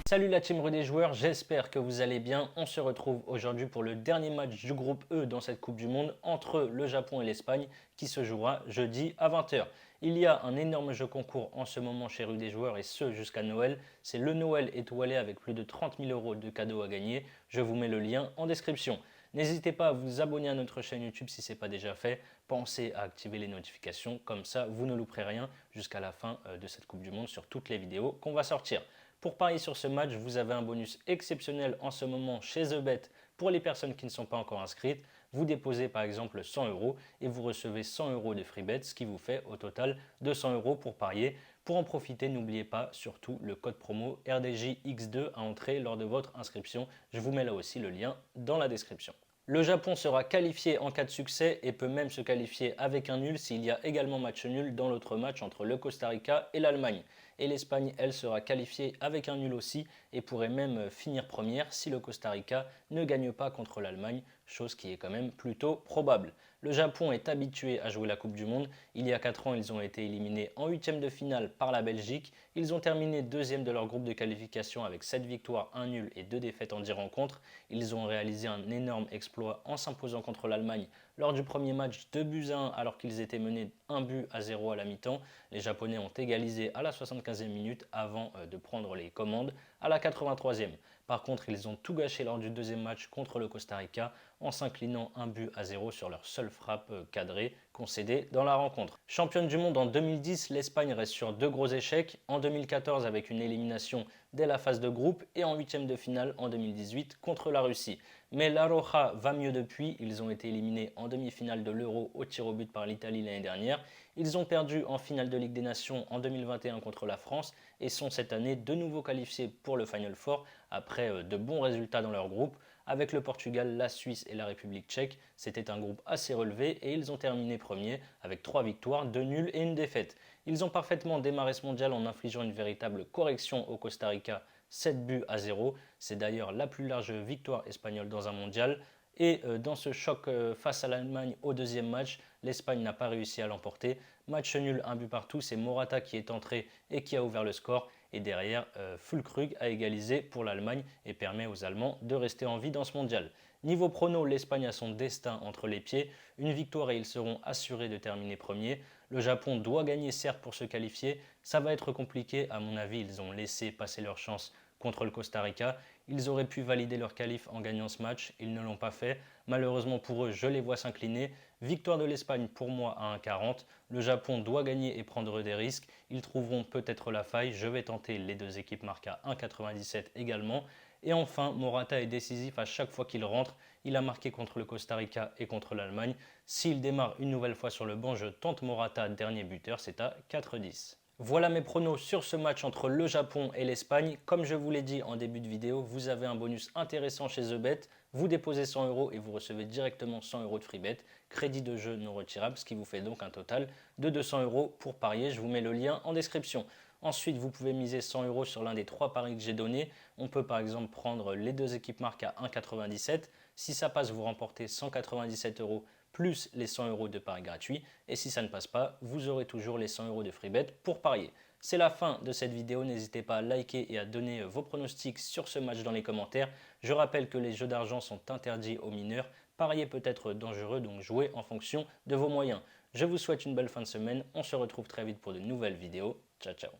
Salut la team Rue des joueurs, j'espère que vous allez bien. On se retrouve aujourd'hui pour le dernier match du groupe E dans cette Coupe du Monde entre le Japon et l'Espagne qui se jouera jeudi à 20 h. Il y a un énorme jeu concours en ce moment chez Rue des joueurs et ce jusqu'à Noël. C'est le Noël étoilé avec plus de 30 000 € de cadeaux à gagner. Je vous mets le lien en description. N'hésitez pas à vous abonner à notre chaîne YouTube si ce n'est pas déjà fait. Pensez à activer les notifications, comme ça vous ne louperez rien jusqu'à la fin de cette Coupe du Monde sur toutes les vidéos qu'on va sortir. Pour parier sur ce match, vous avez un bonus exceptionnel en ce moment chez TheBet pour les personnes qui ne sont pas encore inscrites. Vous déposez par exemple 100 € et vous recevez 100 € de free bet, ce qui vous fait au total 200 € pour parier. Pour en profiter, n'oubliez pas surtout le code promo RDJX2 à entrer lors de votre inscription. Je vous mets là aussi le lien dans la description. Le Japon sera qualifié en cas de succès et peut même se qualifier avec un nul s'il y a également match nul dans l'autre match entre le Costa Rica et l'Allemagne. Et l'Espagne, elle, sera qualifiée avec un nul aussi et pourrait même finir première si le Costa Rica ne gagne pas contre l'Allemagne, chose qui est quand même plutôt probable. Le Japon est habitué à jouer la Coupe du Monde. Il y a 4 ans, ils ont été éliminés en huitième de finale par la Belgique. Ils ont terminé deuxième de leur groupe de qualification avec 7 victoires, 1 nul et 2 défaites en 10 rencontres. Ils ont réalisé un énorme exploit en s'imposant contre l'Allemagne lors du premier match 2-1 alors qu'ils étaient menés 1-0 à la mi-temps. Les Japonais ont égalisé à la 75e minute avant de prendre les commandes à la 83e. Par contre, ils ont tout gâché lors du deuxième match contre le Costa Rica en s'inclinant 1-0 sur leur seule frappe cadrée concédée dans la rencontre. Championne du monde en 2010, l'Espagne reste sur 2 gros échecs. En 2014 avec une élimination dès la phase de groupe et en huitième de finale en 2018 contre la Russie. Mais la Roja va mieux depuis, ils ont été éliminés en demi-finale de l'Euro au tir au but par l'Italie l'année dernière. Ils ont perdu en finale de Ligue des Nations en 2021 contre la France et sont cette année de nouveau qualifiés pour le Final Four après de bons résultats dans leur groupe. Avec le Portugal, la Suisse et la République tchèque, c'était un groupe assez relevé et ils ont terminé premiers avec 3 victoires, 2 nuls et une défaite. Ils ont parfaitement démarré ce mondial en infligeant une véritable correction au Costa Rica, 7-0. C'est d'ailleurs la plus large victoire espagnole dans un mondial. Et dans ce choc face à l'Allemagne au deuxième match, l'Espagne n'a pas réussi à l'emporter. Match nul, un but partout, c'est Morata qui est entré et qui a ouvert le score. Et derrière, Füllkrug a égalisé pour l'Allemagne et permet aux Allemands de rester en vie dans ce mondial. Niveau prono, l'Espagne a son destin entre les pieds. Une victoire et ils seront assurés de terminer premier. Le Japon doit gagner certes pour se qualifier. Ça va être compliqué, à mon avis, ils ont laissé passer leur chance contre le Costa Rica. Ils auraient pu valider leur qualif en gagnant ce match, ils ne l'ont pas fait. Malheureusement pour eux, je les vois s'incliner. Victoire de l'Espagne pour moi à 1,40. Le Japon doit gagner et prendre des risques. Ils trouveront peut-être la faille. Je vais tenter les deux équipes marquent à 1,97 également. Et enfin, Morata est décisif à chaque fois qu'il rentre. Il a marqué contre le Costa Rica et contre l'Allemagne. S'il démarre une nouvelle fois sur le banc, je tente Morata, dernier buteur, c'est à 4,10. Voilà mes pronos sur ce match entre le Japon et l'Espagne. Comme je vous l'ai dit en début de vidéo, vous avez un bonus intéressant chez TheBet. Vous déposez 100 € et vous recevez directement 100 € de free bet. Crédit de jeu non retirable, ce qui vous fait donc un total de 200 € pour parier. Je vous mets le lien en description. Ensuite, vous pouvez miser 100 € sur l'un des 3 paris que j'ai donnés. On peut par exemple prendre les deux équipes marques à 1,97. Si ça passe, vous remportez 197 € plus les 100 € de paris gratuits. Et si ça ne passe pas, vous aurez toujours les 100 € de free bet pour parier. C'est la fin de cette vidéo. N'hésitez pas à liker et à donner vos pronostics sur ce match dans les commentaires. Je rappelle que les jeux d'argent sont interdits aux mineurs. Parier peut être dangereux, donc jouez en fonction de vos moyens. Je vous souhaite une belle fin de semaine. On se retrouve très vite pour de nouvelles vidéos. Ciao, ciao.